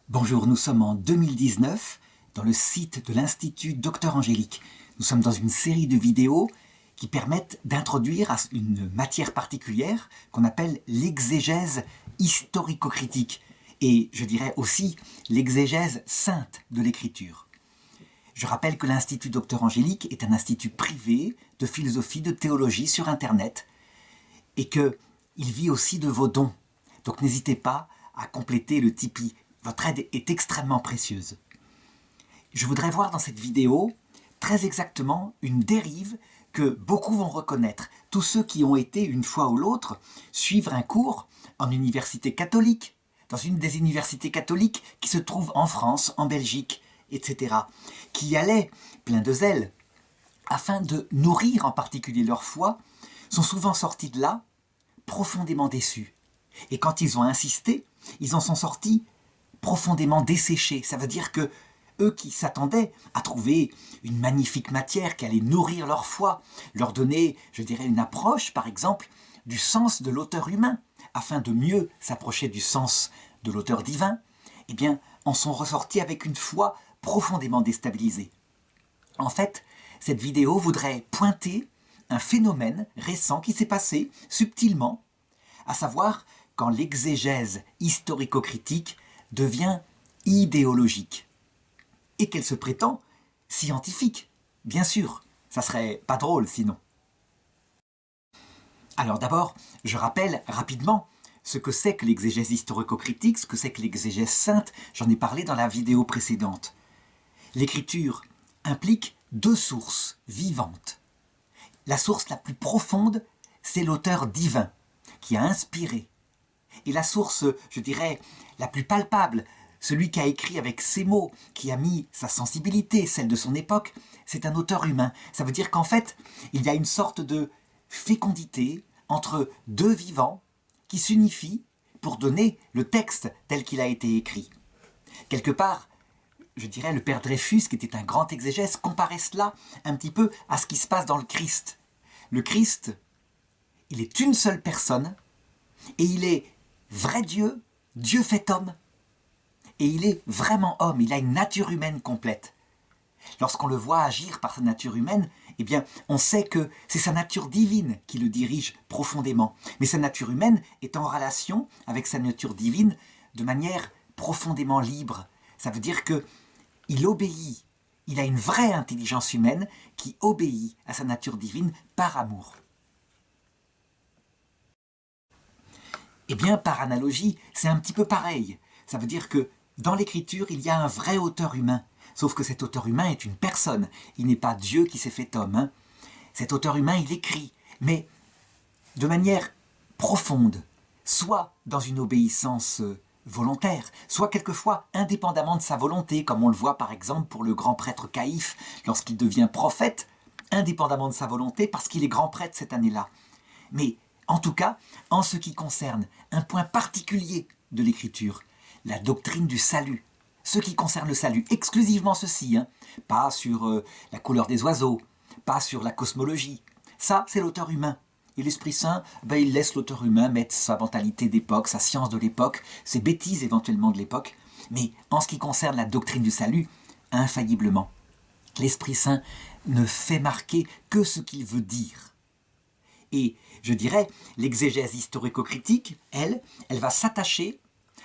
Bonjour, nous sommes en 2019 dans le site de l'Institut Docteur Angélique. Nous sommes dans une série de vidéos qui permettent d'introduire une matière particulière qu'on appelle l'exégèse historico-critique et je dirais aussi l'exégèse sainte de l'écriture. Je rappelle que l'Institut Docteur Angélique est un institut privé de philosophie, de théologie sur Internet et qu'il vit aussi de vos dons. Donc n'hésitez pas à compléter le Tipeee. Votre aide est extrêmement précieuse. Je voudrais voir dans cette vidéo très exactement une dérive que beaucoup vont reconnaître. Tous ceux qui ont été une fois ou l'autre suivre un cours en université catholique, dans une des universités catholiques qui se trouvent en France, en Belgique, etc., qui y allaient plein de zèle afin de nourrir en particulier leur foi, sont souvent sortis de là profondément déçus. Et quand ils ont insisté, ils en sont sortis profondément desséchés. Ça veut dire que eux qui s'attendaient à trouver une magnifique matière qui allait nourrir leur foi, leur donner, je dirais, une approche, par exemple, du sens de l'auteur humain, afin de mieux s'approcher du sens de l'auteur divin, eh bien, en sont ressortis avec une foi profondément déstabilisée. En fait, cette vidéo voudrait pointer un phénomène récent qui s'est passé subtilement, à savoir quand l'exégèse historico-critique devient idéologique et qu'elle se prétend scientifique. Bien sûr, ça serait pas drôle sinon. Alors d'abord, je rappelle rapidement ce que c'est que l'exégèse historico-critique, ce que c'est que l'exégèse sainte, j'en ai parlé dans la vidéo précédente. L'écriture implique deux sources vivantes. La source la plus profonde, c'est l'auteur divin qui a inspiré. Et la source, je dirais, la plus palpable, celui qui a écrit avec ses mots, qui a mis sa sensibilité, celle de son époque, c'est un auteur humain. Ça veut dire qu'en fait, il y a une sorte de fécondité entre deux vivants qui s'unifient pour donner le texte tel qu'il a été écrit. Quelque part, je dirais, le père Dreyfus, qui était un grand exégèse, comparait cela un petit peu à ce qui se passe dans le Christ. Le Christ, il est une seule personne et il est vrai Dieu, Dieu fait homme. Et il est vraiment homme, il a une nature humaine complète. Lorsqu'on le voit agir par sa nature humaine, eh bien, on sait que c'est sa nature divine qui le dirige profondément. Mais sa nature humaine est en relation avec sa nature divine de manière profondément libre. Ça veut dire qu'il obéit, il a une vraie intelligence humaine qui obéit à sa nature divine par amour. Eh bien, par analogie, c'est un petit peu pareil. Ça veut dire que dans l'écriture, il y a un vrai auteur humain. Sauf que cet auteur humain est une personne. Il n'est pas Dieu qui s'est fait homme. Cet auteur humain, il écrit, mais de manière profonde, soit dans une obéissance volontaire, soit quelquefois indépendamment de sa volonté, comme on le voit par exemple pour le grand prêtre Caïphe, lorsqu'il devient prophète, indépendamment de sa volonté, parce qu'il est grand prêtre cette année-là. Mais en tout cas, en ce qui concerne un point particulier de l'écriture, la doctrine du salut, ce qui concerne le salut, exclusivement ceci, pas sur la couleur des oiseaux, pas sur la cosmologie, ça c'est l'auteur humain. Et l'Esprit Saint, il laisse l'auteur humain mettre sa mentalité d'époque, sa science de l'époque, ses bêtises éventuellement de l'époque, mais en ce qui concerne la doctrine du salut, infailliblement, l'Esprit Saint ne fait marquer que ce qu'il veut dire. Et je dirais, l'exégèse historico-critique, elle va s'attacher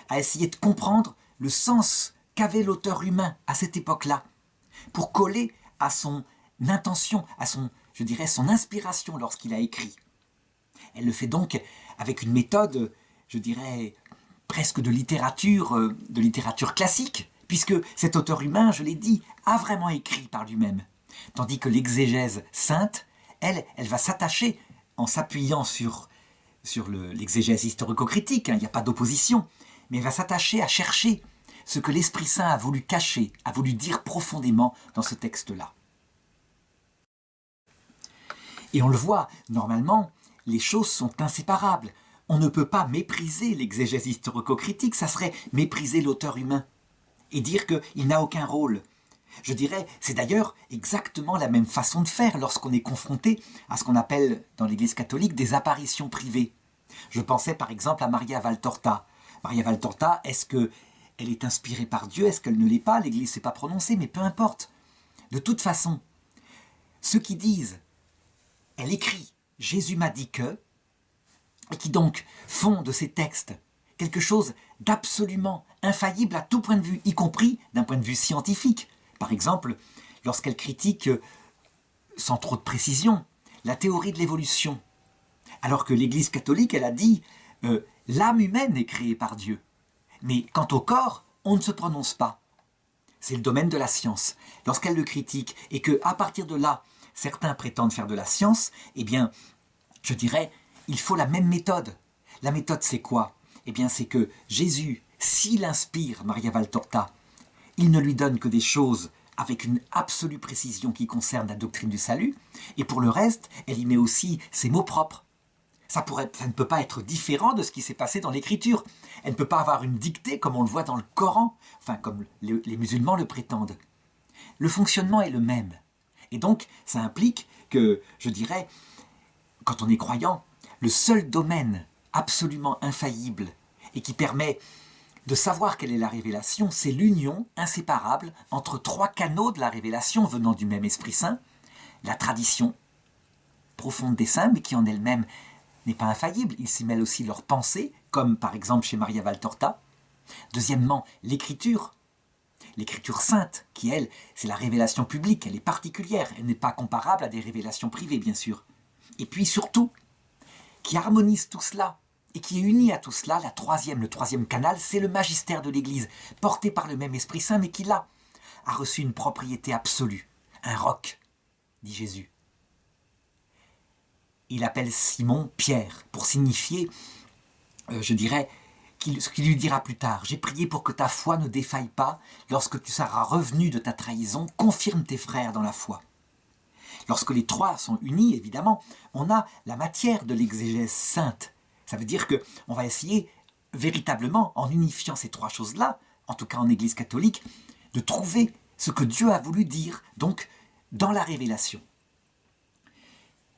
à essayer de comprendre le sens qu'avait l'auteur humain à cette époque-là, pour coller à son intention, à son inspiration lorsqu'il a écrit. Elle le fait donc avec une méthode, je dirais, presque de littérature classique, puisque cet auteur humain, je l'ai dit, a vraiment écrit par lui-même. Tandis que l'exégèse sainte, elle va s'attacher en s'appuyant sur l'exégèse historico-critique, il n'y a pas d'opposition, mais elle va s'attacher à chercher ce que l'Esprit Saint a voulu cacher, a voulu dire profondément dans ce texte-là. Et on le voit, normalement, les choses sont inséparables. On ne peut pas mépriser l'exégèse historico-critique, ça serait mépriser l'auteur humain et dire qu'il n'a aucun rôle. Je dirais, c'est d'ailleurs exactement la même façon de faire lorsqu'on est confronté à ce qu'on appelle dans l'Église catholique des apparitions privées. Je pensais par exemple à Maria Valtorta. Maria Valtorta, est-ce qu'elle elle est inspirée par Dieu, est-ce qu'elle ne l'est pas? L'Église ne s'est pas prononcée, mais peu importe. De toute façon, ceux qui disent « elle écrit, Jésus m'a dit que », et qui donc font de ces textes quelque chose d'absolument infaillible à tout point de vue, y compris d'un point de vue scientifique. Par exemple, lorsqu'elle critique, sans trop de précision, la théorie de l'évolution, alors que l'Église catholique, elle a dit l'âme humaine est créée par Dieu. Mais quant au corps, on ne se prononce pas. C'est le domaine de la science. Lorsqu'elle le critique et qu'à partir de là, certains prétendent faire de la science, eh bien, je dirais, il faut la même méthode. La méthode, c'est quoi? Eh bien, c'est que Jésus, s'il inspire Maria Valtorta, il ne lui donne que des choses avec une absolue précision qui concerne la doctrine du salut, et pour le reste, elle y met aussi ses mots propres. Ça ne peut pas être différent de ce qui s'est passé dans l'Écriture. Elle ne peut pas avoir une dictée comme on le voit dans le Coran, enfin comme les musulmans le prétendent. Le fonctionnement est le même. Et donc, ça implique que, je dirais, quand on est croyant, le seul domaine absolument infaillible et qui permet de savoir quelle est la révélation, c'est l'union inséparable entre trois canaux de la révélation venant du même Esprit Saint, la tradition profonde des saints, mais qui en elle-même n'est pas infaillible. Il s'y mêle aussi leurs pensées, comme par exemple chez Maria Valtorta. Deuxièmement, l'écriture sainte, qui elle, c'est la révélation publique, elle est particulière, elle n'est pas comparable à des révélations privées, bien sûr. Et puis surtout, qui harmonise tout cela, et qui est uni à tout cela, le troisième canal, c'est le magistère de l'Église, porté par le même Esprit Saint, mais qui là, a reçu une propriété absolue, un roc, dit Jésus. Il appelle Simon Pierre, pour signifier, je dirais, ce qu'il lui dira plus tard. J'ai prié pour que ta foi ne défaille pas, lorsque tu seras revenu de ta trahison, confirme tes frères dans la foi. Lorsque les trois sont unis, évidemment, on a la matière de l'exégèse sainte. Ça veut dire qu'on va essayer véritablement, en unifiant ces trois choses-là, en tout cas en Église catholique, de trouver ce que Dieu a voulu dire, donc dans la révélation.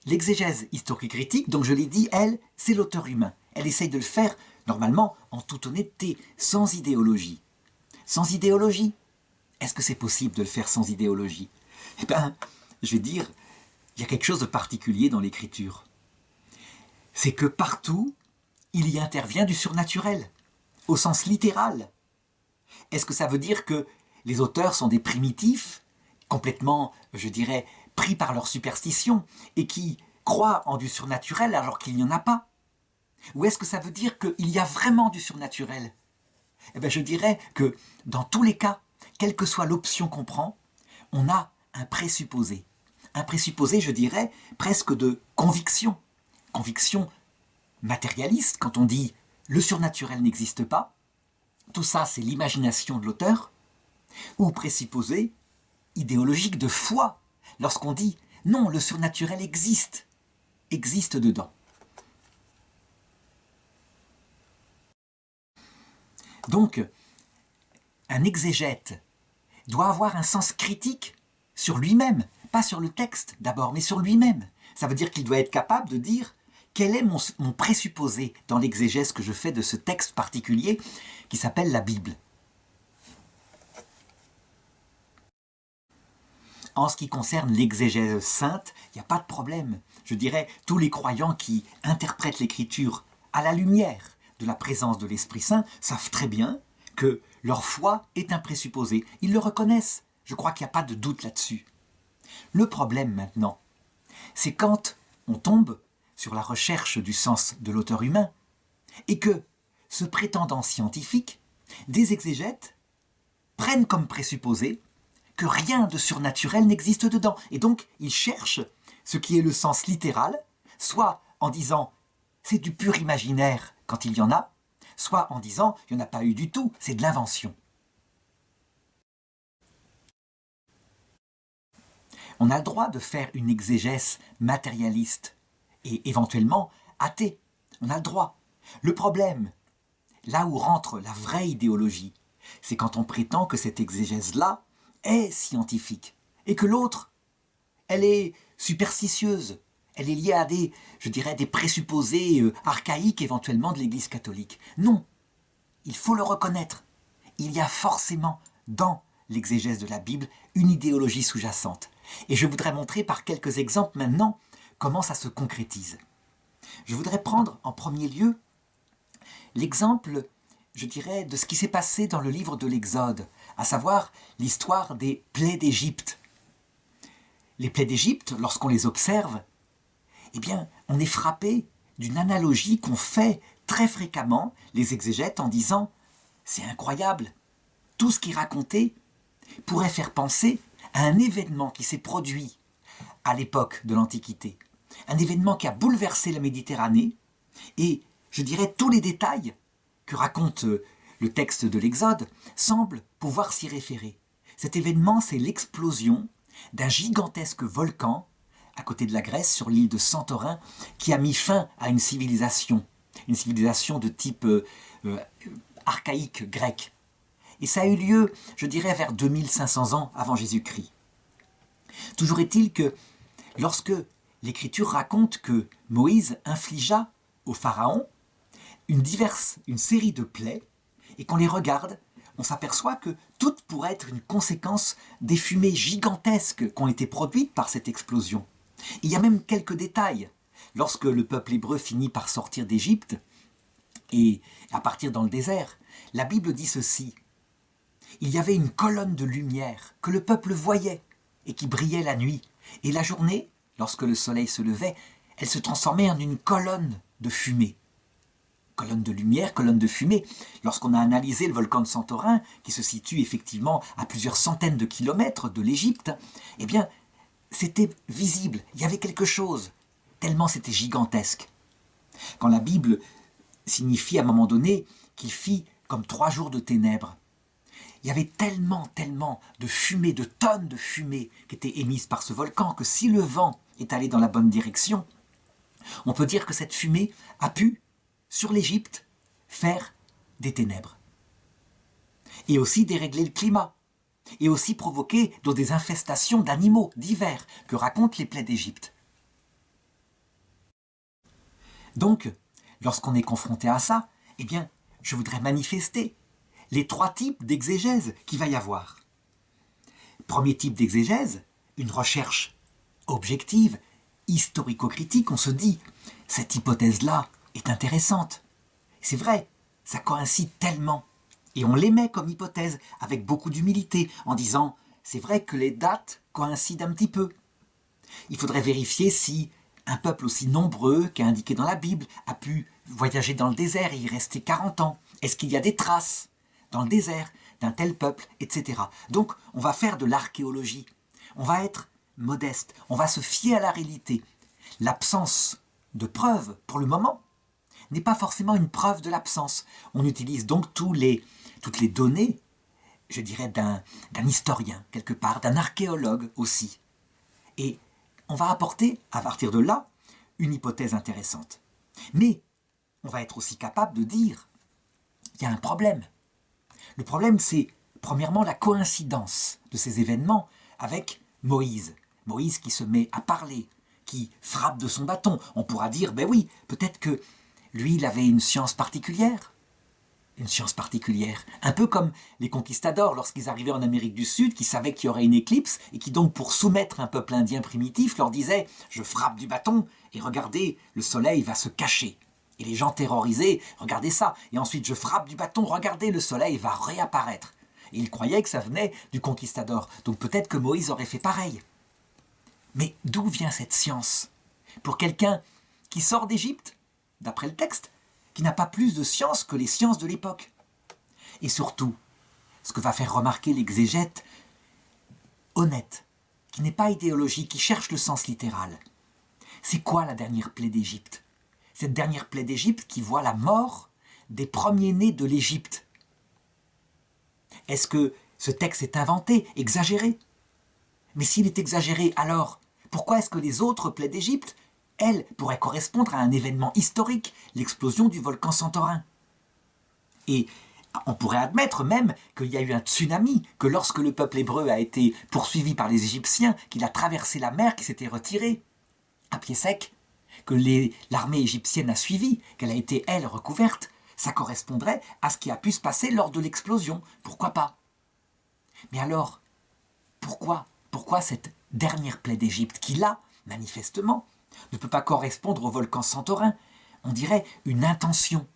L'exégèse historique-critique, donc je l'ai dit, elle, c'est l'auteur humain. Elle essaye de le faire, normalement, en toute honnêteté, sans idéologie. Sans idéologie? Est-ce que c'est possible de le faire sans idéologie? Eh bien, je vais dire, il y a quelque chose de particulier dans l'écriture. C'est que partout, il y intervient du surnaturel, au sens littéral. Est-ce que ça veut dire que les auteurs sont des primitifs, complètement, je dirais, pris par leur superstition, et qui croient en du surnaturel alors qu'il n'y en a pas? Ou est-ce que ça veut dire qu'il y a vraiment du surnaturel? Eh bien, je dirais que, dans tous les cas, quelle que soit l'option qu'on prend, on a un présupposé. Un présupposé, je dirais, presque de conviction. Conviction matérialiste, quand on dit « le surnaturel n'existe pas », tout ça c'est l'imagination de l'auteur, ou présupposé idéologique de foi, lorsqu'on dit « non, le surnaturel existe dedans ». Donc, un exégète doit avoir un sens critique sur lui-même, pas sur le texte d'abord, mais sur lui-même. Ça veut dire qu'il doit être capable de dire quel est mon présupposé dans l'exégèse que je fais de ce texte particulier qui s'appelle la Bible. En ce qui concerne l'exégèse sainte, il n'y a pas de problème. Je dirais, tous les croyants qui interprètent l'Écriture à la lumière de la présence de l'Esprit Saint savent très bien que leur foi est un présupposé. Ils le reconnaissent. Je crois qu'il n'y a pas de doute là-dessus. Le problème maintenant, c'est quand on tombe sur la recherche du sens de l'auteur humain et que, se prétendant scientifique, des exégètes prennent comme présupposé que rien de surnaturel n'existe dedans. Et donc, ils cherchent ce qui est le sens littéral, soit en disant « c'est du pur imaginaire quand il y en a », soit en disant « il n'y en a pas eu du tout, c'est de l'invention ». On a le droit de faire une exégèse matérialiste et éventuellement athée. On a le droit. Le problème, là où rentre la vraie idéologie, c'est quand on prétend que cette exégèse-là est scientifique et que l'autre, elle est superstitieuse, elle est liée à des, je dirais, des présupposés archaïques éventuellement de l'Église catholique. Non, il faut le reconnaître. il y a forcément dans l'exégèse de la Bible une idéologie sous-jacente. Et je voudrais montrer par quelques exemples maintenant comment ça se concrétise. Je voudrais prendre en premier lieu l'exemple, je dirais, de ce qui s'est passé dans le livre de l'Exode, à savoir l'histoire des plaies d'Égypte. Les plaies d'Égypte, lorsqu'on les observe, eh bien, on est frappé d'une analogie qu'ont fait très fréquemment les exégètes en disant « c'est incroyable, tout ce qui est raconté pourrait faire penser à un événement qui s'est produit à l'époque de l'Antiquité, un événement qui a bouleversé la Méditerranée, et je dirais tous les détails que raconte le texte de l'Exode semblent pouvoir s'y référer. Cet événement, c'est l'explosion d'un gigantesque volcan à côté de la Grèce, sur l'île de Santorin, qui a mis fin à une civilisation de type archaïque grec. Et ça a eu lieu, je dirais, vers 2500 ans avant Jésus-Christ. Toujours est-il que lorsque l'Écriture raconte que Moïse infligea au Pharaon une série de plaies, et qu'on les regarde, on s'aperçoit que toutes pourraient être une conséquence des fumées gigantesques qui ont été produites par cette explosion. Il y a même quelques détails. Lorsque le peuple hébreu finit par sortir d'Égypte et à partir dans le désert, la Bible dit ceci. Il y avait une colonne de lumière que le peuple voyait et qui brillait la nuit. Et la journée, lorsque le soleil se levait, elle se transformait en une colonne de fumée. Colonne de lumière, colonne de fumée. Lorsqu'on a analysé le volcan de Santorin, qui se situe effectivement à plusieurs centaines de kilomètres de l'Égypte, eh bien, c'était visible, il y avait quelque chose, tellement c'était gigantesque. Quand la Bible signifie à un moment donné qu'il fit comme 3 jours de ténèbres, il y avait tellement de fumée, de tonnes de fumée qui étaient émises par ce volcan que si le vent est allé dans la bonne direction, on peut dire que cette fumée a pu, sur l'Égypte, faire des ténèbres. Et aussi dérégler le climat. Et aussi provoquer des infestations d'animaux divers que racontent les plaies d'Égypte. Donc, lorsqu'on est confronté à ça, eh bien, je voudrais manifester les 3 types d'exégèse qu'il va y avoir. Premier type d'exégèse, une recherche objective, historico-critique, on se dit, cette hypothèse-là est intéressante. C'est vrai, ça coïncide tellement. Et on l'émet comme hypothèse, avec beaucoup d'humilité, en disant « c'est vrai que les dates coïncident un petit peu ». Il faudrait vérifier si un peuple aussi nombreux qu'est indiqué dans la Bible a pu voyager dans le désert et y rester 40 ans. Est-ce qu'il y a des traces dans le désert d'un tel peuple, etc. Donc on va faire de l'archéologie. On va être modeste, on va se fier à la réalité. L'absence de preuves, pour le moment, n'est pas forcément une preuve de l'absence. On utilise donc toutes les données, je dirais, d'un historien, quelque part, d'un archéologue aussi. Et on va apporter, à partir de là, une hypothèse intéressante. Mais on va être aussi capable de dire qu'il y a un problème. Le problème, c'est, premièrement, la coïncidence de ces événements avec Moïse. Moïse qui se met à parler, qui frappe de son bâton. On pourra dire, ben oui, peut-être que lui, il avait une science particulière. Une science particulière. Un peu comme les conquistadors, lorsqu'ils arrivaient en Amérique du Sud, qui savaient qu'il y aurait une éclipse, et qui donc, pour soumettre un peuple indien primitif, leur disaient « Je frappe du bâton, et regardez, le soleil va se cacher. » Et les gens terrorisés, regardez ça. Et ensuite, je frappe du bâton, regardez, le soleil va réapparaître. Et ils croyaient que ça venait du conquistador. Donc peut-être que Moïse aurait fait pareil. Mais d'où vient cette science? Pour quelqu'un qui sort d'Égypte, d'après le texte, qui n'a pas plus de science que les sciences de l'époque. Et surtout, ce que va faire remarquer l'exégète honnête, qui n'est pas idéologique, qui cherche le sens littéral. C'est quoi la dernière plaie d'Égypte? Cette dernière plaie d'Égypte qui voit la mort des premiers-nés de l'Égypte. Est-ce que ce texte est inventé, exagéré? Mais s'il est exagéré, alors, pourquoi est-ce que les autres plaies d'Égypte, elles, pourraient correspondre à un événement historique, l'explosion du volcan Santorin? Et on pourrait admettre même qu'il y a eu un tsunami, que lorsque le peuple hébreu a été poursuivi par les Égyptiens, qu'il a traversé la mer, qu'il s'était retiré à pied sec, que l'armée égyptienne a suivi, qu'elle a été, elle, recouverte, Ça correspondrait à ce qui a pu se passer lors de l'explosion. Pourquoi pas? Mais alors, pourquoi cette dernière plaie d'Égypte qui, là, manifestement, ne peut pas correspondre au volcan Santorin? On dirait une intention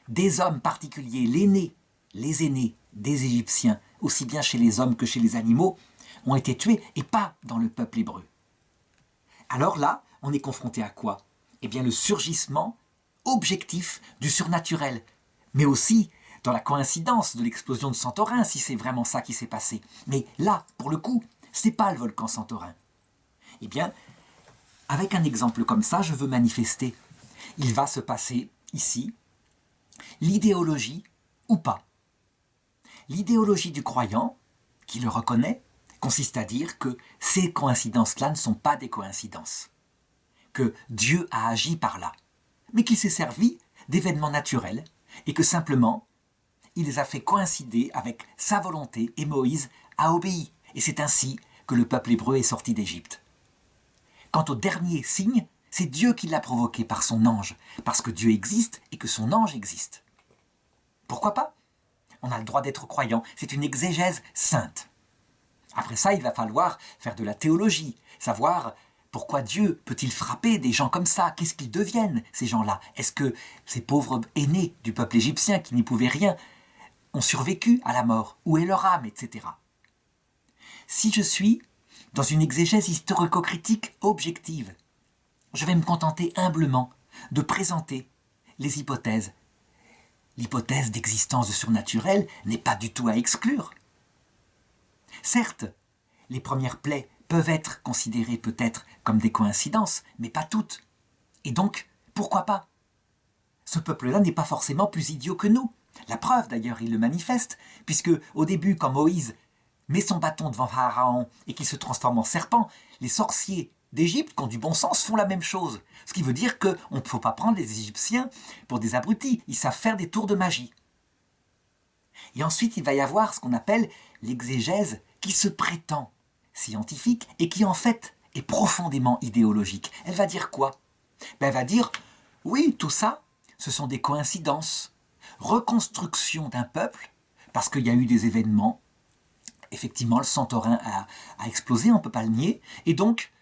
des hommes particuliers, les aînés des Égyptiens, aussi bien chez les hommes que chez les animaux, ont été tués et pas dans le peuple hébreu. Alors là, on est confronté à quoi? Eh bien, le surgissement objectif du surnaturel, mais aussi dans la coïncidence de l'explosion de Santorin, si c'est vraiment ça qui s'est passé. Mais là, pour le coup, c'est pas le volcan Santorin. Eh bien, avec un exemple comme ça, je veux manifester. Il va se passer ici l'idéologie ou pas. L'idéologie du croyant, qui le reconnaît, consiste à dire que ces coïncidences-là ne sont pas des coïncidences, que Dieu a agi par là, mais qu'il s'est servi d'événements naturels et que simplement, il les a fait coïncider avec sa volonté et Moïse a obéi. Et c'est ainsi que le peuple hébreu est sorti d'Égypte. Quant au dernier signe, c'est Dieu qui l'a provoqué par son ange, parce que Dieu existe et que son ange existe. Pourquoi pas? On a le droit d'être croyant, c'est une exégèse sainte. Après ça, il va falloir faire de la théologie, savoir pourquoi Dieu peut-il frapper des gens comme ça? Qu'est-ce qu'ils deviennent, ces gens-là? Est-ce que ces pauvres aînés du peuple égyptien qui n'y pouvaient rien ont survécu à la mort? Où est leur âme, etc. Si je suis dans une exégèse historico-critique objective, je vais me contenter humblement de présenter les hypothèses. L'hypothèse d'existence de surnaturel n'est pas du tout à exclure. Certes, les premières plaies peuvent être considérées peut-être comme des coïncidences, mais pas toutes. Et donc, pourquoi pas? Ce peuple-là n'est pas forcément plus idiot que nous. La preuve, d'ailleurs, il le manifeste, puisque au début, quand Moïse met son bâton devant Pharaon et qu'il se transforme en serpent, les sorciers d'Égypte, qui ont du bon sens, font la même chose. Ce qui veut dire qu'on ne faut pas prendre les Égyptiens pour des abrutis. Ils savent faire des tours de magie. Et ensuite, il va y avoir ce qu'on appelle l'exégèse qui se prétend scientifique et qui en fait est profondément idéologique. Elle va dire quoi? Elle va dire, oui, tout ça, ce sont des coïncidences, reconstruction d'un peuple, parce qu'il y a eu des événements, effectivement le Santorin a explosé, on ne peut pas le nier, et donc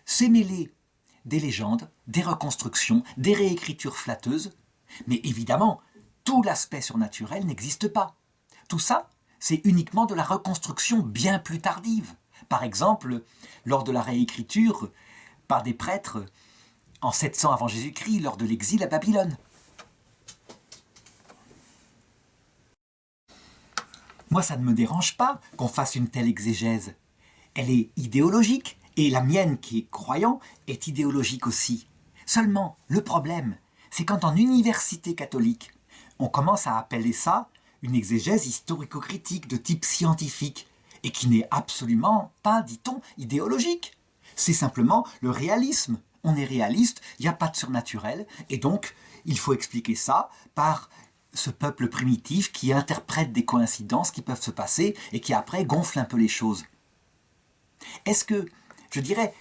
c'est mêlé des légendes, des reconstructions, des réécritures flatteuses, mais évidemment, tout l'aspect surnaturel n'existe pas. Tout ça, c'est uniquement de la reconstruction bien plus tardive. Par exemple, lors de la réécriture par des prêtres en 700 avant Jésus-Christ, lors de l'exil à Babylone. Moi, ça ne me dérange pas qu'on fasse une telle exégèse. Elle est idéologique, et la mienne, qui est croyant, est idéologique aussi. Seulement, le problème, c'est quand en université catholique, on commence à appeler ça une exégèse historico-critique de type scientifique, et qui n'est absolument pas, dit-on, idéologique. C'est simplement le réalisme. On est réaliste, il n'y a pas de surnaturel, et donc il faut expliquer ça par ce peuple primitif qui interprète des coïncidences qui peuvent se passer et qui après gonfle un peu les choses. Est-ce que, je dirais,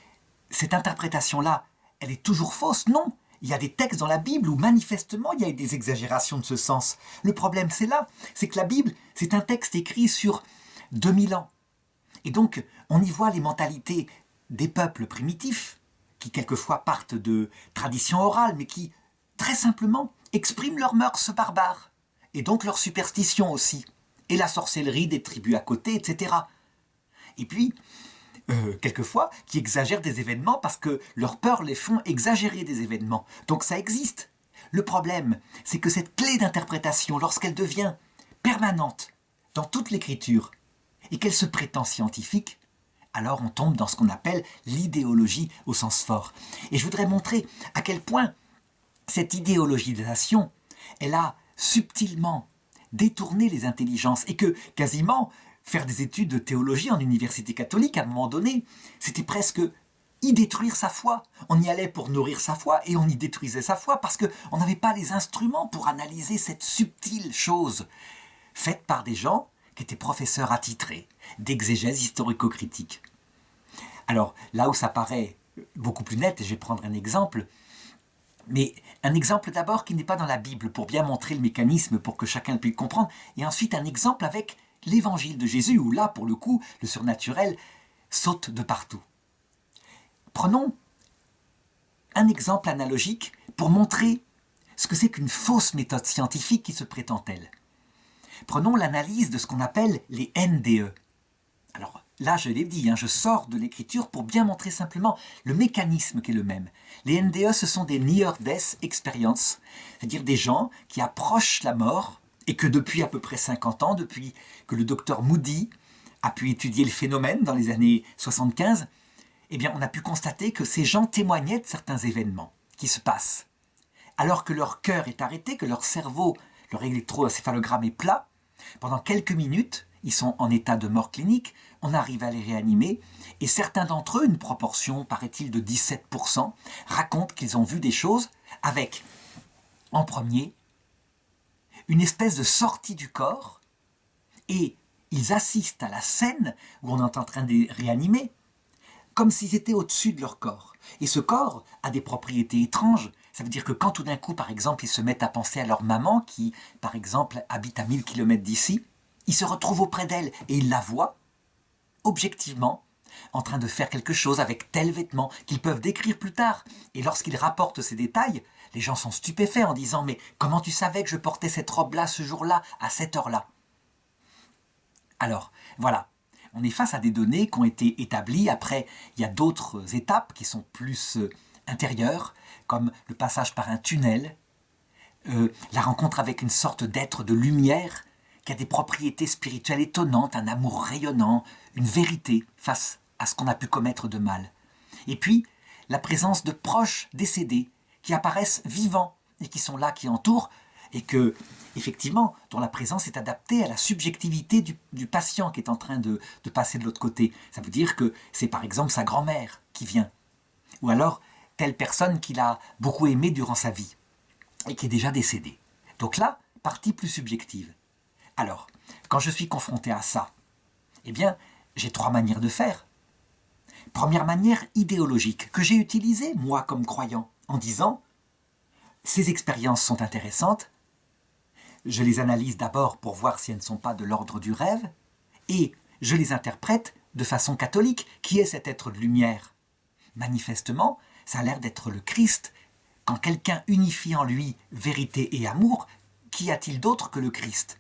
cette interprétation-là, elle est toujours fausse? Non. Il y a des textes dans la Bible où manifestement il y a eu des exagérations de ce sens. Le problème c'est là, c'est que la Bible, c'est un texte écrit sur 2000 ans. Et donc, on y voit les mentalités des peuples primitifs, qui quelquefois partent de traditions orales, mais qui, très simplement, expriment leurs mœurs barbares, et donc leurs superstitions aussi, et la sorcellerie des tribus à côté, etc. Et puis, quelquefois, qui exagèrent des événements parce que leurs peurs les font exagérer des événements. Donc ça existe. Le problème, c'est que cette clé d'interprétation, lorsqu'elle devient permanente dans toute l'écriture, et qu'elle se prétend scientifique, alors on tombe dans ce qu'on appelle l'idéologie au sens fort. Et je voudrais montrer à quel point cette idéologisation, elle a subtilement détourné les intelligences, et que quasiment faire des études de théologie en université catholique, à un moment donné, c'était presque y détruire sa foi. On y allait pour nourrir sa foi et on y détruisait sa foi parce qu'on n'avait pas les instruments pour analyser cette subtile chose faite par des gens qui étaient professeurs attitrés d'exégèse historico-critique. Alors, là où ça paraît beaucoup plus net, et je vais prendre un exemple, Mais un exemple d'abord qui n'est pas dans la Bible, pour bien montrer le mécanisme, pour que chacun puisse le comprendre, et ensuite un exemple avec l'évangile de Jésus, où là, pour le coup, le surnaturel saute de partout. Prenons un exemple analogique pour montrer ce que c'est qu'une fausse méthode scientifique qui se prétend telle. Prenons l'analyse de ce qu'on appelle les NDE. Alors là, je l'ai dit, je sors de l'écriture pour bien montrer simplement le mécanisme qui est le même. Les NDE, ce sont des Near Death Experience, c'est-à-dire des gens qui approchent la mort et que depuis à peu près 50 ans, depuis que le docteur Moody a pu étudier le phénomène dans les années 75, eh bien, on a pu constater que ces gens témoignaient de certains événements qui se passent. Alors que leur cœur est arrêté, que leur cerveau, leur électroencéphalogramme est plat, pendant quelques minutes, ils sont en état de mort clinique, on arrive à les réanimer, et certains d'entre eux, une proportion, paraît-il, de 17%, racontent qu'ils ont vu des choses avec, en premier, une espèce de sortie du corps, et ils assistent à la scène où on est en train de les réanimer, comme s'ils étaient au-dessus de leur corps. Et ce corps a des propriétés étranges. Ça veut dire que quand tout d'un coup, par exemple, ils se mettent à penser à leur maman, qui, par exemple, habite à 1000 km d'ici, ils se retrouvent auprès d'elle et ils la voient, objectivement, en train de faire quelque chose avec tel vêtement qu'ils peuvent décrire plus tard. Et lorsqu'ils rapportent ces détails, les gens sont stupéfaits en disant « Mais comment tu savais que je portais cette robe-là ce jour-là, à cette heure-là » Alors, voilà. On est face à des données qui ont été établies. Après, il y a d'autres étapes qui sont plus intérieures, comme le passage par un tunnel, la rencontre avec une sorte d'être de lumière qui a des propriétés spirituelles étonnantes, un amour rayonnant, une vérité face à ce qu'on a pu commettre de mal. Et puis, la présence de proches décédés qui apparaissent vivants et qui sont là, qui entourent, et que, effectivement, dont la présence est adaptée à la subjectivité du patient qui est en train de passer de l'autre côté. Ça veut dire que c'est par exemple sa grand-mère qui vient, ou alors telle personne qu'il a beaucoup aimée durant sa vie, et qui est déjà décédée. Donc là, partie plus subjective. Alors, quand je suis confronté à ça, eh bien, j'ai 3 manières de faire. Première manière idéologique, que j'ai utilisée, moi, comme croyant, en disant « Ces expériences sont intéressantes, je les analyse d'abord pour voir si elles ne sont pas de l'ordre du rêve, et je les interprète de façon catholique. Qui est cet être de lumière ? Manifestement, ça a l'air d'être le Christ. Quand quelqu'un unifie en lui vérité et amour, qu'y a-t-il d'autre que le Christ ?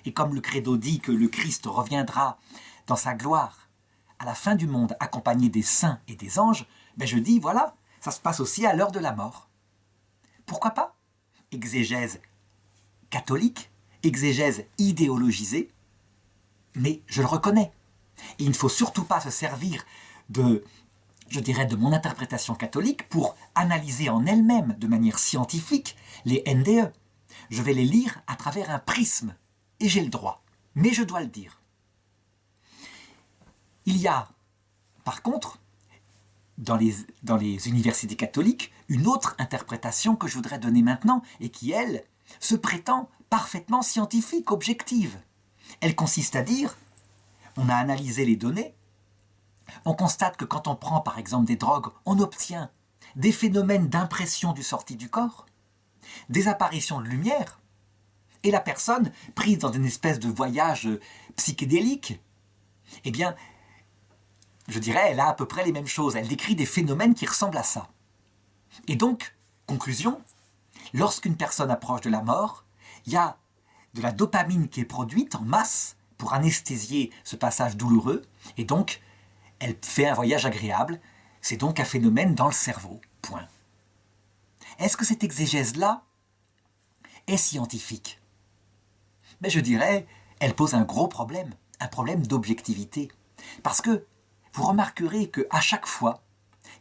Et comme le credo dit que le Christ reviendra dans sa gloire à la fin du monde, accompagné des saints et des anges, ben je dis, voilà, ça se passe aussi à l'heure de la mort. Pourquoi pas ? Exégèse catholique, exégèse idéologisée, mais je le reconnais. Et il ne faut surtout pas se servir de mon interprétation catholique pour analyser en elle-même, de manière scientifique, les NDE. Je vais les lire à travers un prisme, et j'ai le droit, mais je dois le dire. Il y a, par contre, dans les universités catholiques, une autre interprétation que je voudrais donner maintenant, et qui, elle, se prétend parfaitement scientifique, objective. Elle consiste à dire, on a analysé les données, on constate que quand on prend par exemple des drogues, on obtient des phénomènes d'impression du sorti du corps, des apparitions de lumière, et la personne, prise dans une espèce de voyage psychédélique, eh bien, je dirais, elle a à peu près les mêmes choses. Elle décrit des phénomènes qui ressemblent à ça. Et donc, conclusion, lorsqu'une personne approche de la mort, il y a de la dopamine qui est produite en masse pour anesthésier ce passage douloureux, et donc, elle fait un voyage agréable. C'est donc un phénomène dans le cerveau. Point. Est-ce que cette exégèse-là est scientifique ? Mais je dirais, elle pose un gros problème, un problème d'objectivité. Parce que vous remarquerez qu'à chaque fois,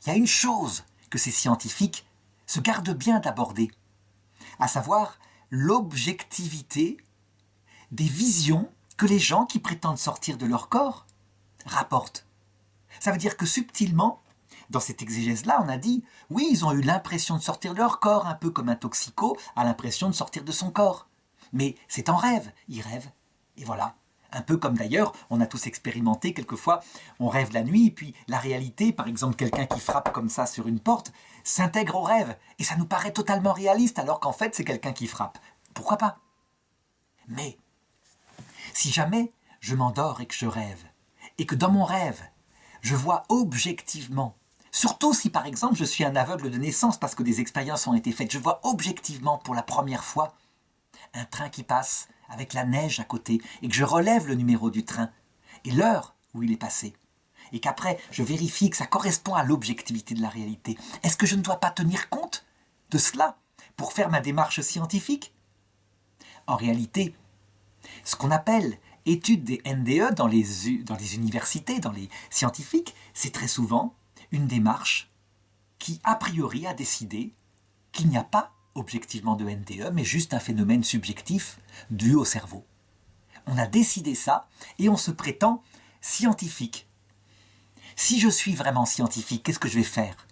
il y a une chose que ces scientifiques se gardent bien d'aborder, à savoir l'objectivité des visions que les gens qui prétendent sortir de leur corps rapportent. Ça veut dire que subtilement, dans cette exégèse-là, on a dit, oui, ils ont eu l'impression de sortir de leur corps, un peu comme un toxico a l'impression de sortir de son corps. Mais c'est en rêve, ils rêvent, et voilà, Un peu comme d'ailleurs, on a tous expérimenté, quelquefois, on rêve la nuit, et puis la réalité, par exemple quelqu'un qui frappe comme ça sur une porte, s'intègre au rêve, et ça nous paraît totalement réaliste, alors qu'en fait c'est quelqu'un qui frappe. Pourquoi pas? Mais, si jamais je m'endors et que je rêve, et que dans mon rêve, je vois objectivement, surtout si par exemple je suis un aveugle de naissance parce que des expériences ont été faites, je vois objectivement pour la première fois un train qui passe avec la neige à côté et que je relève le numéro du train et l'heure où il est passé et qu'après je vérifie que ça correspond à l'objectivité de la réalité, est-ce que je ne dois pas tenir compte de cela pour faire ma démarche scientifique? En réalité, ce qu'on appelle étude des NDE dans les universités, dans les scientifiques, c'est très souvent une démarche qui, a priori, a décidé qu'il n'y a pas objectivement de NDE, mais juste un phénomène subjectif dû au cerveau. On a décidé ça et on se prétend scientifique. Si je suis vraiment scientifique, qu'est-ce que je vais faire?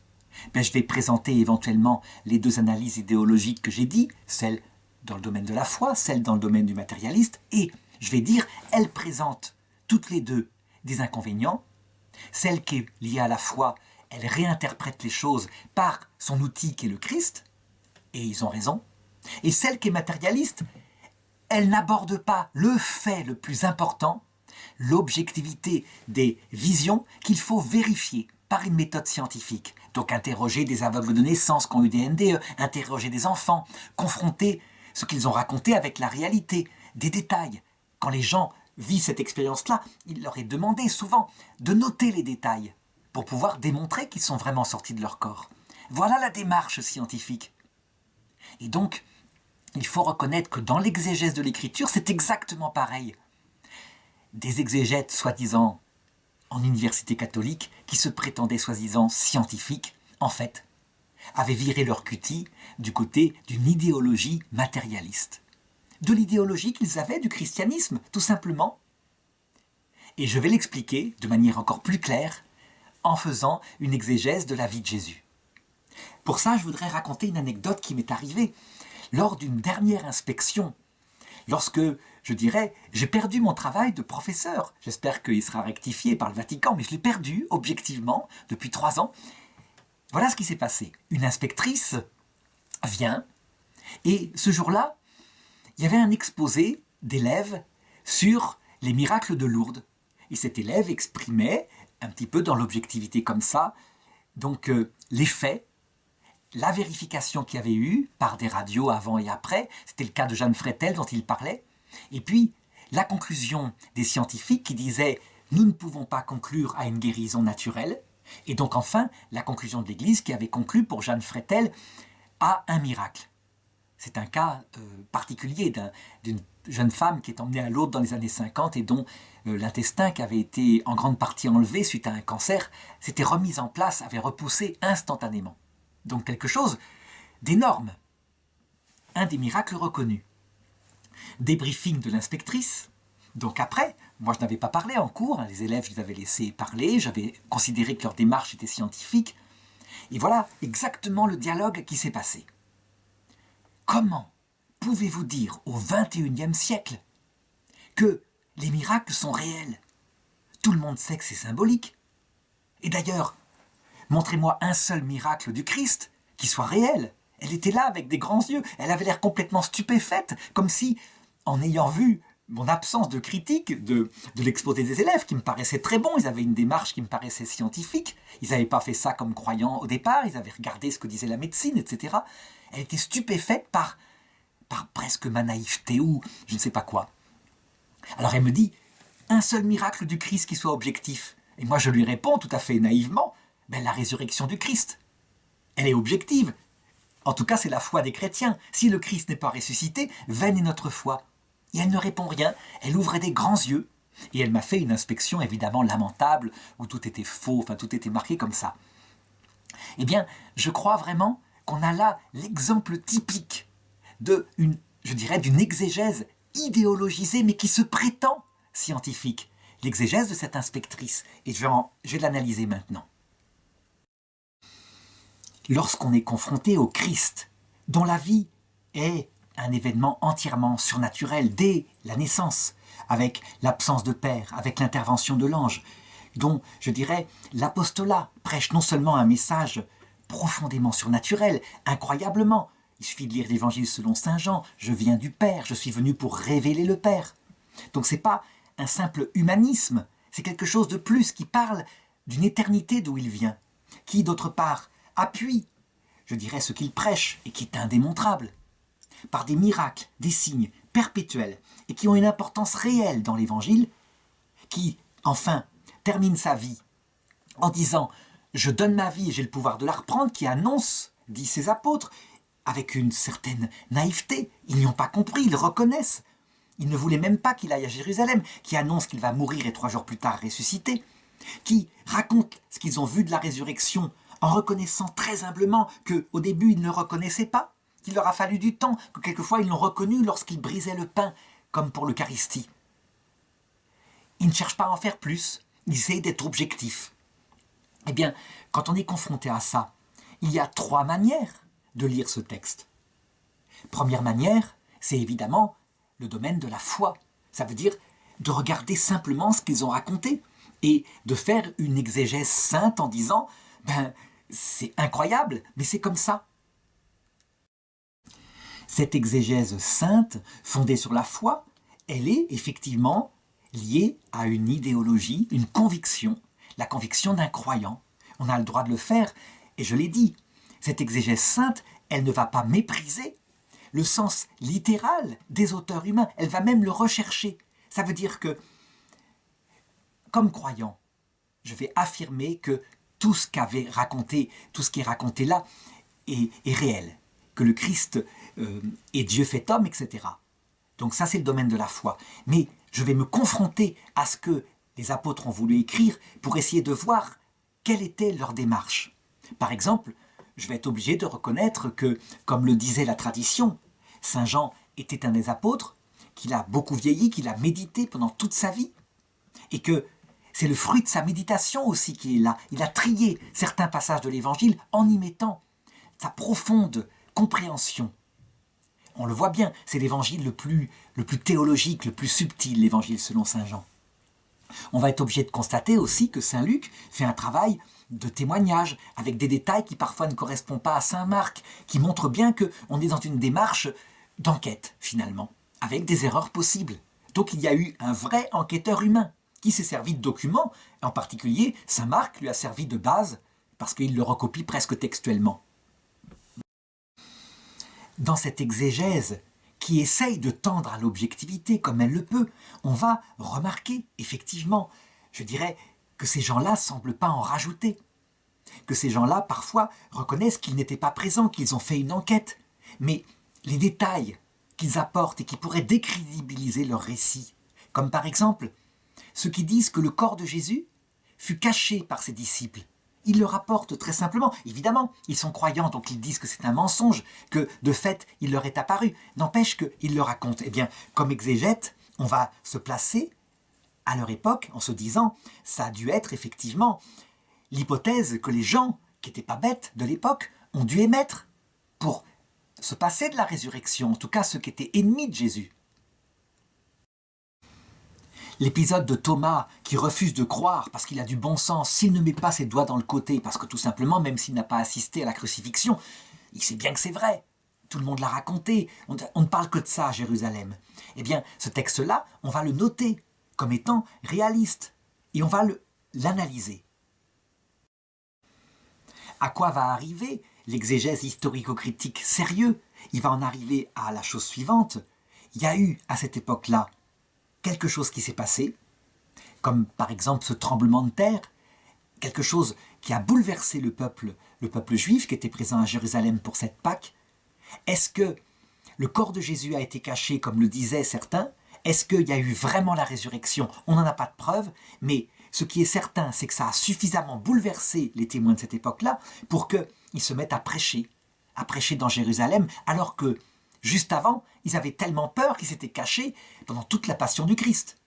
Je vais présenter éventuellement les deux analyses idéologiques que j'ai dit, celle dans le domaine de la foi, celle dans le domaine du matérialiste, et je vais dire, elles présentent toutes les deux des inconvénients. Celle qui est liée à la foi, elle réinterprète les choses par son outil qui est le Christ, et ils ont raison. Et celle qui est matérialiste, elle n'aborde pas le fait le plus important, l'objectivité des visions qu'il faut vérifier par une méthode scientifique. Donc interroger des aveugles de naissance qui ont eu des NDE, interroger des enfants, confronter ce qu'ils ont raconté avec la réalité, des détails. Quand les gens vivent cette expérience-là, il leur est demandé souvent de noter les détails pour pouvoir démontrer qu'ils sont vraiment sortis de leur corps. Voilà la démarche scientifique. Et donc, il faut reconnaître que dans l'exégèse de l'écriture, c'est exactement pareil. Des exégètes soi-disant en université catholique, qui se prétendaient soi-disant scientifiques, en fait, avaient viré leur cutie du côté d'une idéologie matérialiste. De l'idéologie qu'ils avaient du christianisme, tout simplement. Et je vais l'expliquer de manière encore plus claire en faisant une exégèse de la vie de Jésus. Pour ça, je voudrais raconter une anecdote qui m'est arrivée lors d'une dernière inspection, lorsque, je dirais, j'ai perdu mon travail de professeur. J'espère qu'il sera rectifié par le Vatican, mais je l'ai perdu, objectivement, depuis 3 ans. Voilà ce qui s'est passé. Une inspectrice vient, et ce jour-là, il y avait un exposé d'élèves sur les miracles de Lourdes. Et cet élève exprimait, un petit peu dans l'objectivité comme ça, donc les faits, la vérification qu'il y avait eu par des radios avant et après, c'était le cas de Jeanne Freitel dont il parlait, et puis la conclusion des scientifiques qui disaient « nous ne pouvons pas conclure à une guérison naturelle », et donc enfin la conclusion de l'Église qui avait conclu pour Jeanne Freitel à un miracle. C'est un cas particulier d'une jeune femme qui est emmenée à Lourdes dans les années 50 et dont l'intestin, qui avait été en grande partie enlevé suite à un cancer, s'était remis en place, avait repoussé instantanément. Donc quelque chose d'énorme. Un des miracles reconnus. Débriefing de l'inspectrice. Donc après, moi je n'avais pas parlé en cours, les élèves je les avais laissés parler, j'avais considéré que leur démarche était scientifique. Et voilà exactement le dialogue qui s'est passé. Comment pouvez-vous dire au XXIe siècle que les miracles sont réels? Tout le monde sait que c'est symbolique. Et d'ailleurs, montrez-moi un seul miracle du Christ qui soit réel. Elle était là avec des grands yeux, elle avait l'air complètement stupéfaite, comme si, en ayant vu mon absence de critique de l'exposé des élèves, qui me paraissait très bon, ils avaient une démarche qui me paraissait scientifique, ils n'avaient pas fait ça comme croyants au départ, ils avaient regardé ce que disait la médecine, etc. Elle était stupéfaite par presque ma naïveté ou je ne sais pas quoi. Alors elle me dit, un seul miracle du Christ qui soit objectif. Et moi je lui réponds tout à fait naïvement, la résurrection du Christ. Elle est objective. En tout cas, c'est la foi des chrétiens. Si le Christ n'est pas ressuscité, vaine est notre foi. Et elle ne répond rien, elle ouvrait des grands yeux. Et elle m'a fait une inspection évidemment lamentable, où tout était faux, enfin tout était marqué comme ça. Eh bien, je crois vraiment qu'on a là l'exemple typique d'une exégèse idéologisée, mais qui se prétend scientifique. L'exégèse de cette inspectrice. Et je vais l'analyser maintenant. Lorsqu'on est confronté au Christ, dont la vie est un événement entièrement surnaturel dès la naissance, avec l'absence de père, avec l'intervention de l'ange, dont, je dirais, l'apostolat prêche non seulement un message profondément surnaturel, incroyablement. Il suffit de lire l'Évangile selon saint Jean, « Je viens du Père, je suis venu pour révéler le Père ». Donc ce n'est pas un simple humanisme, c'est quelque chose de plus qui parle d'une éternité d'où il vient, qui d'autre part appuie, je dirais, ce qu'il prêche et qui est indémontrable, par des miracles, des signes perpétuels et qui ont une importance réelle dans l'Évangile, qui, enfin, termine sa vie en disant « Je donne ma vie et j'ai le pouvoir de la reprendre », qui annonce, dit ses apôtres, avec une certaine naïveté. Ils n'y ont pas compris, ils le reconnaissent. Ils ne voulaient même pas qu'il aille à Jérusalem, qui annonce qu'il va mourir et 3 jours plus tard ressusciter, qui raconte ce qu'ils ont vu de la résurrection en reconnaissant très humblement qu'au début ils ne le reconnaissaient pas, qu'il leur a fallu du temps, que quelquefois ils l'ont reconnu lorsqu'ils brisaient le pain, comme pour l'Eucharistie. Ils ne cherchent pas à en faire plus, ils essayent d'être objectifs. Eh bien, quand on est confronté à ça, il y a 3 manières de lire ce texte. Première manière, c'est évidemment le domaine de la foi. Ça veut dire de regarder simplement ce qu'ils ont raconté et de faire une exégèse sainte en disant « c'est incroyable, mais c'est comme ça ». Cette exégèse sainte, fondée sur la foi, elle est effectivement liée à une idéologie, une conviction, la conviction d'un croyant. On a le droit de le faire, et je l'ai dit, cette exégèse sainte, elle ne va pas mépriser le sens littéral des auteurs humains, elle va même le rechercher. Ça veut dire que, comme croyant, je vais affirmer que tout ce qu'avait raconté, tout ce qui est raconté là, est réel, que le Christ est Dieu fait homme, etc. Donc ça, c'est le domaine de la foi. Mais je vais me confronter à ce que les apôtres ont voulu écrire pour essayer de voir quelle était leur démarche. Par exemple, je vais être obligé de reconnaître que, comme le disait la tradition, saint Jean était un des apôtres, qu'il a beaucoup vieilli, qu'il a médité pendant toute sa vie, et que c'est le fruit de sa méditation aussi qui est là. Il a trié certains passages de l'Évangile en y mettant sa profonde compréhension. On le voit bien, c'est l'Évangile le plus théologique, le plus subtil, l'Évangile selon saint Jean. On va être obligé de constater aussi que saint Luc fait un travail de témoignage, avec des détails qui parfois ne correspondent pas à saint Marc, qui montrent bien qu'on est dans une démarche d'enquête, finalement, avec des erreurs possibles. Donc il y a eu un vrai enquêteur humain, qui s'est servi de documents, en particulier, saint Marc lui a servi de base, parce qu'il le recopie presque textuellement. Dans cette exégèse, qui essaye de tendre à l'objectivité comme elle le peut, on va remarquer, effectivement, je dirais, que ces gens-là ne semblent pas en rajouter, que ces gens-là, parfois, reconnaissent qu'ils n'étaient pas présents, qu'ils ont fait une enquête, mais les détails qu'ils apportent et qui pourraient décrédibiliser leur récit, comme par exemple ceux qui disent que le corps de Jésus fut caché par ses disciples. Ils le rapportent très simplement. Évidemment, ils sont croyants, donc ils disent que c'est un mensonge, que de fait, il leur est apparu. N'empêche qu'ils le racontent. Eh bien, comme exégète, on va se placer à leur époque en se disant ça a dû être effectivement l'hypothèse que les gens qui n'étaient pas bêtes de l'époque ont dû émettre pour se passer de la résurrection, en tout cas ceux qui étaient ennemis de Jésus. L'épisode de Thomas qui refuse de croire parce qu'il a du bon sens, s'il ne met pas ses doigts dans le côté, parce que tout simplement, même s'il n'a pas assisté à la crucifixion, il sait bien que c'est vrai. Tout le monde l'a raconté, on ne parle que de ça à Jérusalem. Eh bien, ce texte-là, on va le noter comme étant réaliste, et on va l'analyser. À quoi va arriver l'exégèse historico-critique sérieux? Il va en arriver à la chose suivante. Il y a eu, à cette époque-là, quelque chose qui s'est passé, comme par exemple ce tremblement de terre, quelque chose qui a bouleversé le peuple juif qui était présent à Jérusalem pour cette Pâque. Est-ce que le corps de Jésus a été caché, comme le disaient certains? Est-ce qu'il y a eu vraiment la résurrection? On n'en a pas de preuve, mais ce qui est certain, c'est que ça a suffisamment bouleversé les témoins de cette époque-là pour qu'ils se mettent à prêcher dans Jérusalem, alors que, juste avant, ils avaient tellement peur qu'ils s'étaient cachés pendant toute la passion du Christ.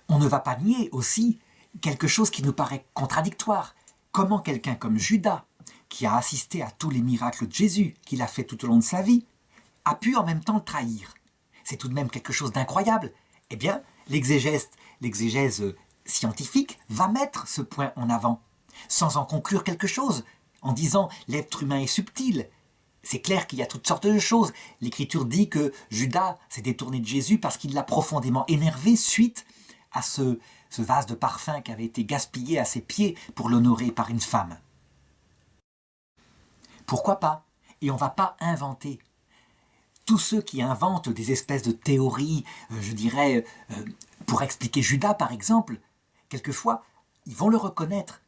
On ne va pas nier aussi quelque chose qui nous paraît contradictoire. Comment quelqu'un comme Judas, qui a assisté à tous les miracles de Jésus qu'il a fait tout au long de sa vie, a pu en même temps le trahir. C'est tout de même quelque chose d'incroyable. Eh bien, l'exégèse scientifique va mettre ce point en avant, sans en conclure quelque chose, en disant l'être humain est subtil. C'est clair qu'il y a toutes sortes de choses. L'Écriture dit que Judas s'est détourné de Jésus parce qu'il l'a profondément énervé suite à ce vase de parfum qui avait été gaspillé à ses pieds pour l'honorer par une femme. Pourquoi pas? Et on ne va pas inventer. Tous ceux qui inventent des espèces de théories, pour expliquer Judas par exemple, quelquefois, ils vont le reconnaître.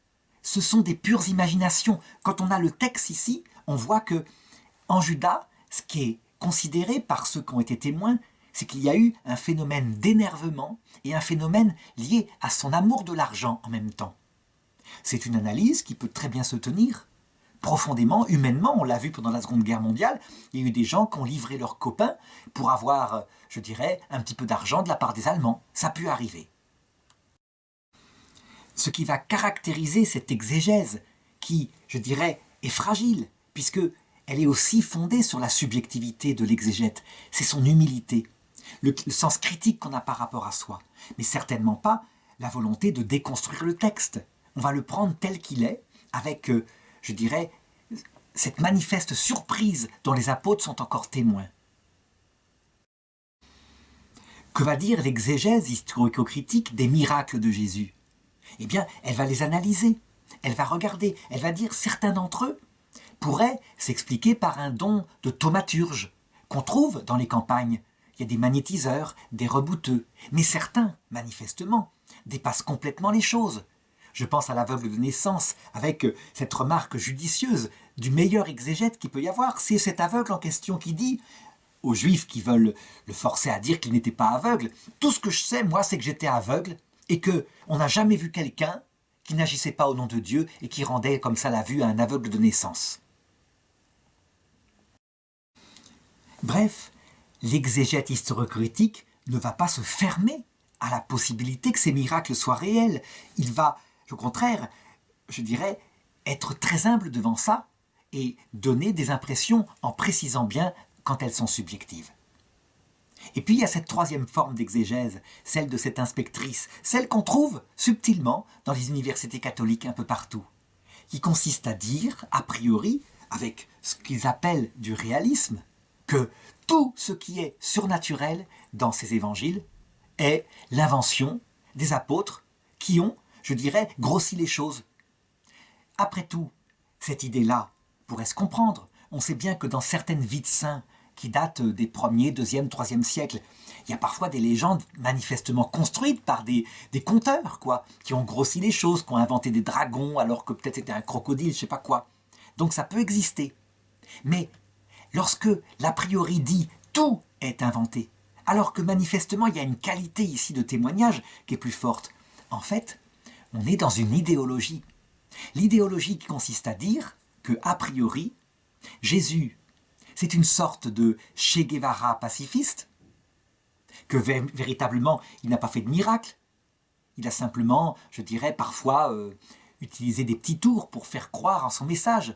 Ce sont des pures imaginations. Quand on a le texte ici, on voit que en Judas, ce qui est considéré par ceux qui ont été témoins, c'est qu'il y a eu un phénomène d'énervement et un phénomène lié à son amour de l'argent en même temps. C'est une analyse qui peut très bien se tenir. Profondément, humainement, on l'a vu pendant la Seconde Guerre mondiale, il y a eu des gens qui ont livré leurs copains pour avoir, un petit peu d'argent de la part des Allemands. Ça a pu arriver. Ce qui va caractériser cette exégèse, qui, est fragile, puisque elle est aussi fondée sur la subjectivité de l'exégète, c'est son humilité, le sens critique qu'on a par rapport à soi, mais certainement pas la volonté de déconstruire le texte. On va le prendre tel qu'il est, avec, cette manifeste surprise dont les apôtres sont encore témoins. Que va dire l'exégèse historico-critique des miracles de Jésus? Eh bien, elle va les analyser, elle va regarder, elle va dire certains d'entre eux pourraient s'expliquer par un don de thaumaturge qu'on trouve dans les campagnes. Il y a des magnétiseurs, des rebouteux, mais certains, manifestement, dépassent complètement les choses. Je pense à l'aveugle de naissance, avec cette remarque judicieuse du meilleur exégète qu'il peut y avoir. C'est cet aveugle en question qui dit aux Juifs qui veulent le forcer à dire qu'il n'était pas aveugle, « Tout ce que je sais, moi, c'est que j'étais aveugle et qu'on n'a jamais vu quelqu'un qui n'agissait pas au nom de Dieu et qui rendait comme ça la vue à un aveugle de naissance. » Bref, l'exégète historique-critique ne va pas se fermer à la possibilité que ces miracles soient réels. Il va, au contraire, être très humble devant ça et donner des impressions en précisant bien quand elles sont subjectives. Et puis il y a cette troisième forme d'exégèse, celle de cette inspectrice, celle qu'on trouve subtilement dans les universités catholiques un peu partout, qui consiste à dire, a priori, avec ce qu'ils appellent du réalisme, que tout ce qui est surnaturel dans ces évangiles est l'invention des apôtres qui ont, grossi les choses. Après tout, cette idée-là pourrait se comprendre. On sait bien que dans certaines vies de saints qui datent des 1er, 2e, 3e siècles, il y a parfois des légendes manifestement construites par des conteurs, qui ont grossi les choses, qui ont inventé des dragons alors que peut-être c'était un crocodile, je sais pas quoi. Donc ça peut exister. Mais lorsque l'a priori dit « tout est inventé », alors que manifestement il y a une qualité ici de témoignage qui est plus forte, en fait, on est dans une idéologie. L'idéologie qui consiste à dire que, a priori, Jésus, c'est une sorte de Che Guevara pacifiste, que véritablement il n'a pas fait de miracle, il a simplement, parfois utilisé des petits tours pour faire croire en son message,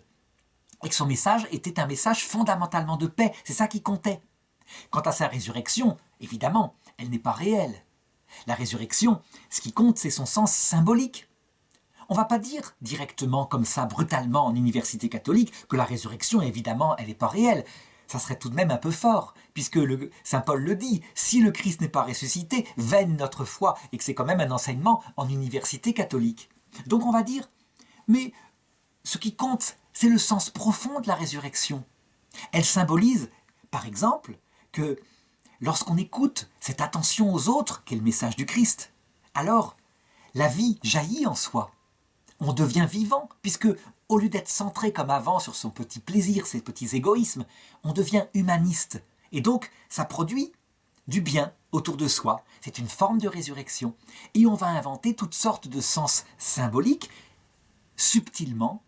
et que son message était un message fondamentalement de paix, c'est ça qui comptait. Quant à sa résurrection, évidemment, elle n'est pas réelle. La résurrection, ce qui compte, c'est son sens symbolique. On ne va pas dire directement, comme ça, brutalement en université catholique, que la résurrection, évidemment, elle n'est pas réelle. Ça serait tout de même un peu fort, puisque Saint Paul le dit, si le Christ n'est pas ressuscité, vaine notre foi, et que c'est quand même un enseignement en université catholique. Donc on va dire, mais ce qui compte, c'est le sens profond de la résurrection. Elle symbolise, par exemple, que lorsqu'on écoute cette attention aux autres, qui est le message du Christ, alors la vie jaillit en soi. On devient vivant, puisque au lieu d'être centré comme avant sur son petit plaisir, ses petits égoïsmes, on devient humaniste. Et donc, ça produit du bien autour de soi. C'est une forme de résurrection. Et on va inventer toutes sortes de sens symboliques. Subtilement,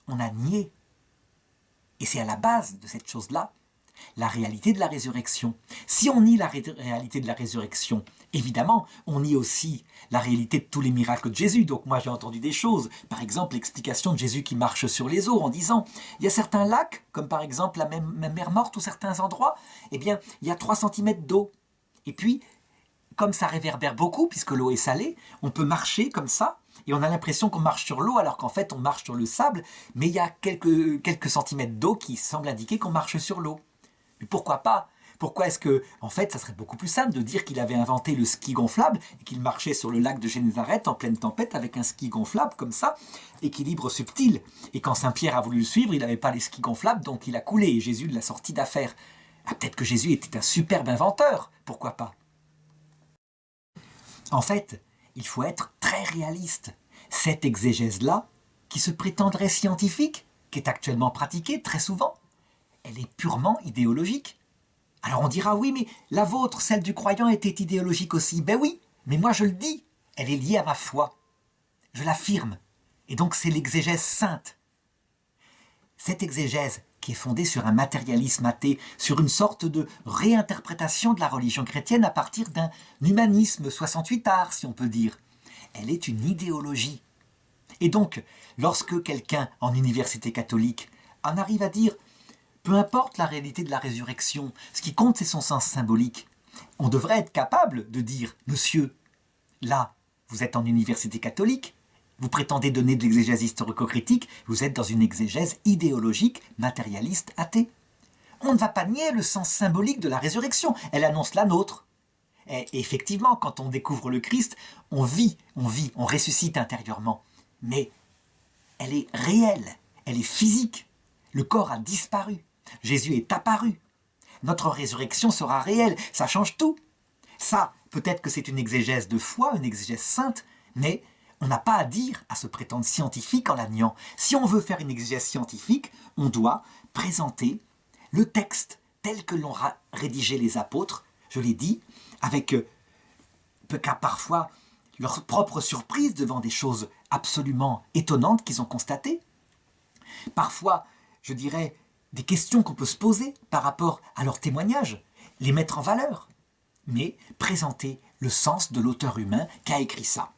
on a nié. Et c'est à la base de cette chose-là la réalité de la résurrection. Si on nie la réalité de la résurrection, évidemment, on nie aussi la réalité de tous les miracles de Jésus. Donc moi j'ai entendu des choses, par exemple l'explication de Jésus qui marche sur les eaux en disant, il y a certains lacs, comme par exemple la mer Morte ou certains endroits, eh bien il y a 3 cm d'eau. Et puis, comme ça réverbère beaucoup, puisque l'eau est salée, on peut marcher comme ça, et on a l'impression qu'on marche sur l'eau, alors qu'en fait on marche sur le sable, mais il y a quelques centimètres d'eau qui semblent indiquer qu'on marche sur l'eau. Mais pourquoi pas? Pourquoi est-ce que, en fait, ça serait beaucoup plus simple de dire qu'il avait inventé le ski gonflable et qu'il marchait sur le lac de Génézareth en pleine tempête avec un ski gonflable comme ça, équilibre subtil. Et quand Saint-Pierre a voulu le suivre, il n'avait pas les skis gonflables, donc il a coulé et Jésus l'a sorti d'affaire. Ah, peut-être que Jésus était un superbe inventeur, pourquoi pas? En fait, il faut être très réaliste. Cette exégèse-là, qui se prétendrait scientifique, qui est actuellement pratiquée très souvent, elle est purement idéologique. Alors on dira, oui, mais la vôtre, celle du croyant, était idéologique aussi. Ben oui, mais moi je le dis, elle est liée à ma foi. Je l'affirme. Et donc c'est l'exégèse sainte. Cette exégèse qui est fondée sur un matérialisme athée, sur une sorte de réinterprétation de la religion chrétienne à partir d'un humanisme 68 art, si on peut dire. Elle est une idéologie. Et donc, lorsque quelqu'un en université catholique en arrive à dire « peu importe la réalité de la résurrection, ce qui compte c'est son sens symbolique », on devrait être capable de dire « monsieur, là, vous êtes en université catholique, vous prétendez donner de l'exégèse historico-critique, vous êtes dans une exégèse idéologique, matérialiste, athée. On ne va pas nier le sens symbolique de la résurrection, elle annonce la nôtre. Et effectivement, quand on découvre le Christ, on vit, on ressuscite intérieurement. Mais elle est réelle, elle est physique. Le corps a disparu, Jésus est apparu. Notre résurrection sera réelle, ça change tout. Ça, peut-être que c'est une exégèse de foi, une exégèse sainte, mais on n'a pas à dire à se prétendre scientifique en la niant. Si on veut faire une exégèse scientifique, on doit présenter le texte tel que l'ont rédigé les apôtres, je l'ai dit, avec parfois leur propre surprise devant des choses absolument étonnantes qu'ils ont constatées. Parfois, je dirais, des questions qu'on peut se poser par rapport à leurs témoignages, les mettre en valeur, mais présenter le sens de l'auteur humain qui a écrit ça.